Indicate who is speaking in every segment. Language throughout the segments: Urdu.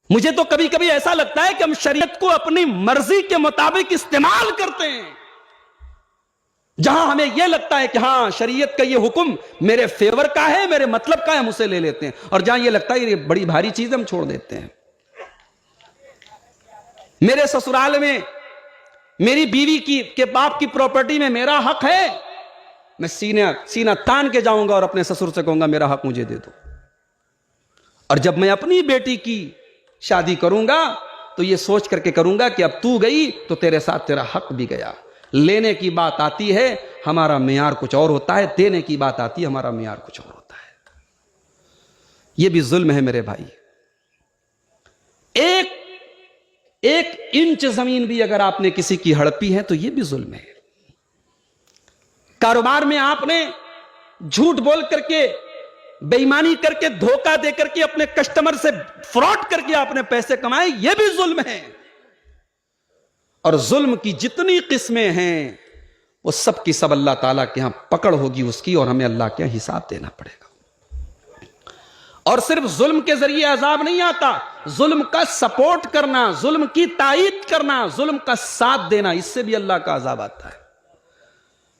Speaker 1: مجھے تو کبھی کبھی ایسا لگتا ہے کہ ہم شریعت کو اپنی مرضی کے مطابق استعمال کرتے ہیں. جہاں ہمیں یہ لگتا ہے کہ ہاں شریعت کا یہ حکم میرے فیور کا ہے، میرے مطلب کا ہے، ہم اسے لے لیتے ہیں، اور جہاں یہ لگتا ہے یہ بڑی بھاری چیز ہم چھوڑ دیتے ہیں. میرے سسرال میں میری بیوی کے باپ کی پراپرٹی میں میرا حق ہے، میں سینہ تان کے جاؤں گا اور اپنے سسر سے کہوں گا میرا حق مجھے دے دو. اور جب میں اپنی بیٹی کی شادی کروں گا تو یہ سوچ کر کے کروں گا کہ اب تو گئی تو تیرے ساتھ تیرا حق بھی گیا. لینے کی بات آتی ہے ہمارا معیار کچھ اور ہوتا ہے، دینے کی بات آتی ہے ہمارا معیار کچھ اور ہوتا ہے. یہ بھی ظلم ہے میرے بھائی. ایک انچ زمین بھی اگر آپ نے کسی کی ہڑپی ہے تو یہ بھی ظلم ہے. کاروبار میں آپ نے جھوٹ بول کر کے، بے ایمانی کر کے، دھوکہ دے کر کے، اپنے کسٹمر سے فراڈ کر کے آپ نے پیسے کمائے، یہ بھی ظلم ہے. اور ظلم کی جتنی قسمیں ہیں وہ سب کی سب اللہ تعالیٰ کے ہاں پکڑ ہوگی اس کی، اور ہمیں اللہ کے حساب دینا پڑے گا. اور صرف ظلم کے ذریعے عذاب نہیں آتا، ظلم کا سپورٹ کرنا، ظلم کی تائید کرنا، ظلم کا ساتھ دینا، اس سے بھی اللہ کا عذاب آتا ہے.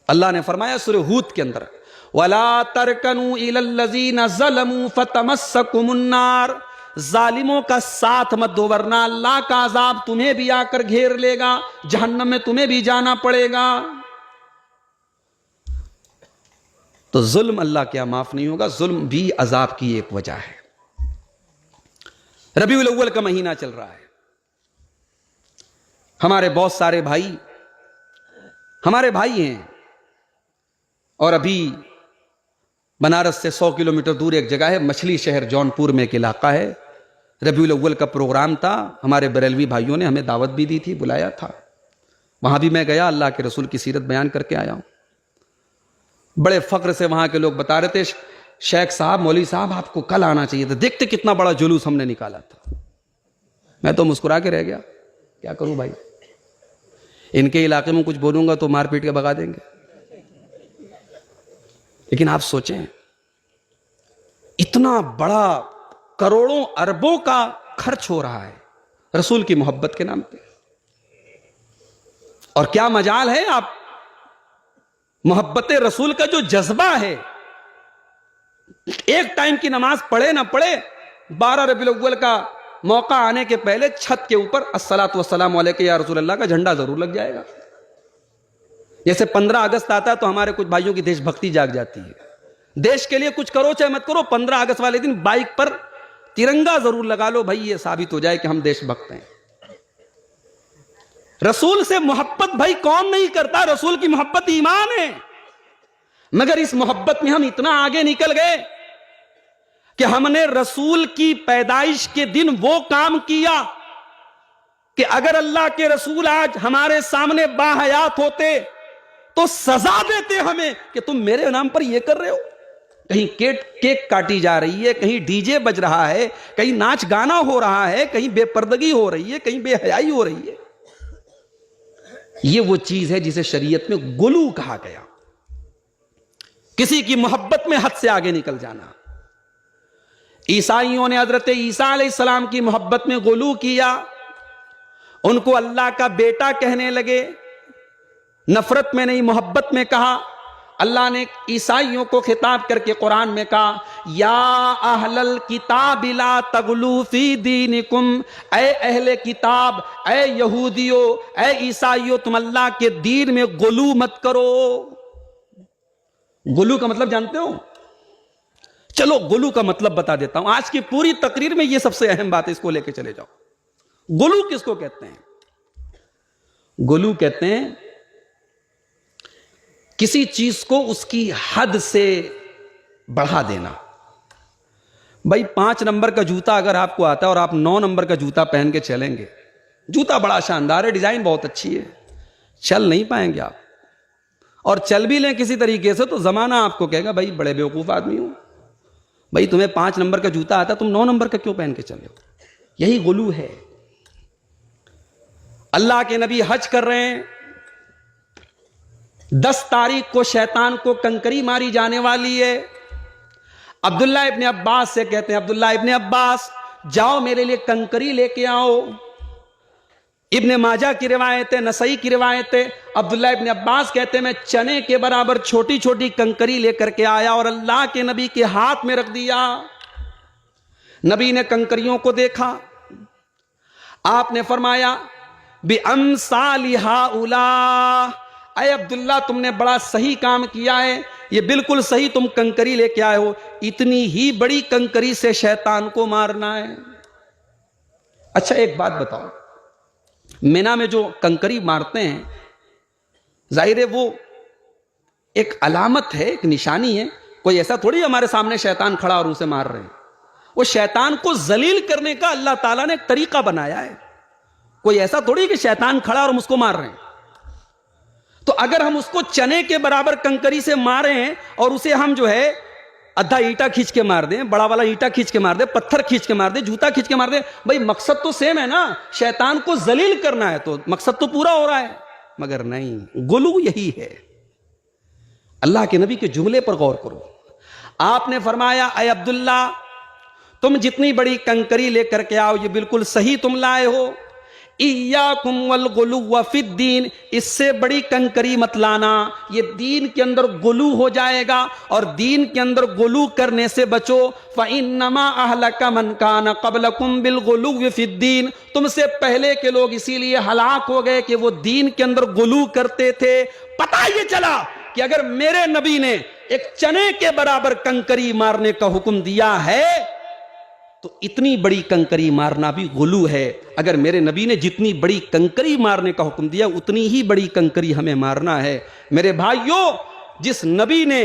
Speaker 1: اللہ نے فرمایا سورہ ہود کے اندر وَلَا تَرْكَنُوا إِلَى الَّذِينَ ظَلَمُوا فَتَمَسَّكُمُ النَّارُ، ظالموں کا ساتھ مت دو ورنہ اللہ کا عذاب تمہیں بھی آ کر گھیر لے گا، جہنم میں تمہیں بھی جانا پڑے گا. تو ظلم اللہ کیا معاف نہیں ہوگا، ظلم بھی عذاب کی ایک وجہ ہے. ربیع الاول کا مہینہ چل رہا ہے. ہمارے بہت سارے بھائی ہمارے بھائی ہیں، اور ابھی بنارس سے 100 کلومیٹر دور ایک جگہ ہے مچھلی شہر جونپور میں ایک علاقہ ہے. ربیع الاول کا پروگرام تھا، ہمارے بریلوی بھائیوں نے ہمیں دعوت بھی دی تھی، بلایا تھا. وہاں بھی میں گیا، اللہ کے رسول کی سیرت بیان کر کے آیا ہوں. بڑے فخر سے وہاں کے لوگ بتا رہے تھے شیخ صاحب، مولوی صاحب آپ کو کل آنا چاہیے تھا، دیکھتے کتنا بڑا جلوس ہم نے نکالا تھا. میں تو مسکرا کے رہ گیا، کیا کروں بھائی، ان کے علاقے میں کچھ بولوں گا تو مار پیٹ کے بھگا دیں گے. لیکن آپ سوچیں اتنا بڑا کروڑوں اربوں کا خرچ ہو رہا ہے رسول کی محبت کے نام پہ، اور کیا مجال ہے. آپ محبت رسول کا جو جذبہ ہے، ایک ٹائم کی نماز پڑھے نہ پڑھے، 12 ربیع الاول کا موقع آنے کے پہلے چھت کے اوپر الصلاۃ والسلام علیک یا رسول اللہ کا جھنڈا ضرور لگ جائے گا. جیسے 15 اگست آتا ہے تو ہمارے کچھ بھائیوں کی دیش بھکتی جاگ جاتی ہے، دیش کے لیے کچھ کرو چاہے مت کرو، 15 اگست والے دن بائک پر ترنگا ضرور لگا لو، بھائی یہ ثابت ہو جائے کہ ہم دیش بھکت ہیں. رسول سے محبت بھائی کون نہیں کرتا، رسول کی محبت ایمان ہے. مگر اس محبت میں ہم اتنا آگے نکل گئے کہ ہم نے رسول کی پیدائش کے دن وہ کام کیا کہ اگر اللہ کے رسول آج ہمارے سامنے باحیات ہوتے تو سزا دیتے ہمیں کہ تم میرے نام پر یہ کر رہے ہو. کہیں کیک کاٹی جا رہی ہے، کہیں ڈی جے بج رہا ہے، کہیں ناچ گانا ہو رہا ہے، کہیں بے پردگی ہو رہی ہے، کہیں بے حیائی ہو رہی ہے. یہ وہ چیز ہے جسے شریعت میں غلو کہا گیا، کسی کی محبت میں حد سے آگے نکل جانا. عیسائیوں نے حضرت عیسیٰ علیہ السلام کی محبت میں غلو کیا، ان کو اللہ کا بیٹا کہنے لگے. نفرت میں نہیں محبت میں کہا. اللہ نے عیسائیوں کو خطاب کر کے قرآن میں کہا یا اہل الکتاب لا تغلو فی دینکم، اے اہل کتاب، اے یہودیو، اے عیسائیو، تم اللہ کے دین میں غلو مت کرو. غلو کا مطلب جانتے ہو؟ چلو غلو کا مطلب بتا دیتا ہوں. آج کی پوری تقریر میں یہ سب سے اہم بات ہے، اس کو لے کے چلے جاؤ. غلو کس کو کہتے ہیں؟ غلو کہتے ہیں کسی چیز کو اس کی حد سے بڑھا دینا. بھائی 5 نمبر کا جوتا اگر آپ کو آتا ہے اور آپ 9 نمبر کا جوتا پہن کے چلیں گے، جوتا بڑا شاندار ہے، ڈیزائن بہت اچھی ہے، چل نہیں پائیں گے آپ. اور چل بھی لیں کسی طریقے سے تو زمانہ آپ کو کہے گا بھائی بڑے بیوقوف آدمی ہو، بھائی تمہیں 5 نمبر کا جوتا آتا، تم 9 نمبر کا کیوں پہن کے چلے ہو؟ یہی غلو ہے. اللہ کے نبی حج کر رہے ہیں، 10 تاریخ کو شیطان کو کنکری ماری جانے والی ہے. عبداللہ ابن عباس سے کہتے ہیں عبداللہ ابن عباس جاؤ میرے لیے کنکری لے کے آؤ. ابن ماجہ کی روایت ہے, نسائی کی روایت ہے, عبداللہ ابن عباس کہتے ہیں میں چنے کے برابر چھوٹی چھوٹی کنکری لے کر کے آیا اور اللہ کے نبی کے ہاتھ میں رکھ دیا. نبی نے کنکریوں کو دیکھا, آپ نے فرمایا بِأَمْثَالِ هَؤُلَاءِ, اے عبداللہ تم نے بڑا صحیح کام کیا ہے, یہ بالکل صحیح تم کنکری لے کے آئے ہو, اتنی ہی بڑی کنکری سے شیطان کو مارنا ہے. اچھا ایک بات بتاؤ, مینا میں جو کنکری مارتے ہیں ظاہر ہے وہ ایک علامت ہے, ایک نشانی ہے, کوئی ایسا تھوڑی ہمارے سامنے شیطان کھڑا اور اسے مار رہے ہیں. وہ شیطان کو ذلیل کرنے کا اللہ تعالیٰ نے ایک طریقہ بنایا ہے, کوئی ایسا تھوڑی کہ شیطان کھڑا اور ہم اس کو مار رہے ہیں. تو اگر ہم اس کو چنے کے برابر کنکری سے مارے ہیں اور اسے ہم جو ہے ادھا اینٹا کھینچ کے مار دیں, بڑا والا اینٹا کھینچ کے مار دیں, پتھر کھینچ کے مار دیں, جوتا کھینچ کے مار دیں, بھئی مقصد تو سیم ہے نا, شیطان کو ذلیل کرنا ہے, تو مقصد تو پورا ہو رہا ہے. مگر نہیں, غلو یہی ہے. اللہ کے نبی کے جملے پر غور کرو, آپ نے فرمایا اے عبداللہ تم جتنی بڑی کنکری لے کر کے آؤ یہ بالکل صحیح تم لائے ہو, ایاکم والغلو فی الدین, اس سے بڑی کنکری مت لانا, یہ دین کے اندر غلو ہو جائے گا اور دین کے اندر غلو کرنے سے بچو. فَإِنَّمَا أَهْلَكَ مَنْ كَانَ قَبْلَكُمْ بِالْغُلُوِّ فِي الدِّينِ, تم سے پہلے کے لوگ اسی لیے ہلاک ہو گئے کہ وہ دین کے اندر غلو کرتے تھے. پتہ یہ چلا کہ اگر میرے نبی نے ایک چنے کے برابر کنکری مارنے کا حکم دیا ہے تو اتنی بڑی کنکری مارنا بھی غلو ہے. اگر میرے نبی نے جتنی بڑی کنکری مارنے کا حکم دیا اتنی ہی بڑی کنکری ہمیں مارنا ہے. میرے بھائیوں, جس نبی نے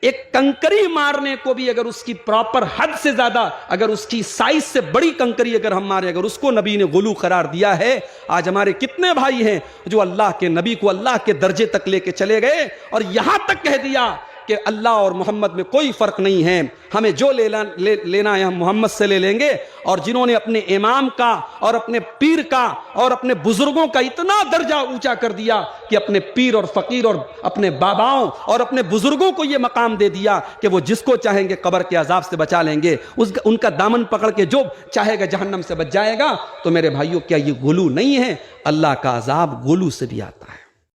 Speaker 1: ایک کنکری مارنے کو بھی اگر اس کی پراپر حد سے زیادہ, اگر اس کی سائز سے بڑی کنکری اگر ہم مارے, اگر اس کو نبی نے غلو قرار دیا ہے, آج ہمارے کتنے بھائی ہیں جو اللہ کے نبی کو اللہ کے درجے تک لے کے چلے گئے اور یہاں تک کہہ دیا کہ اللہ اور محمد میں کوئی فرق نہیں ہے, ہمیں جو لینا ہے ہم محمد سے لے لیں گے. اور جنہوں نے اپنے امام کا اور اپنے پیر کا اور اپنے بزرگوں کا اتنا درجہ اونچا کر دیا کہ اپنے پیر اور فقیر اور اپنے باباؤں اور اپنے بزرگوں کو یہ مقام دے دیا کہ وہ جس کو چاہیں گے قبر کے عذاب سے بچا لیں گے, ان کا دامن پکڑ کے جو چاہے گا جہنم سے بچ جائے گا. تو میرے بھائیوں کیا یہ غلو نہیں ہے؟ اللہ کا عذاب غلو سے بھی آتا ہے.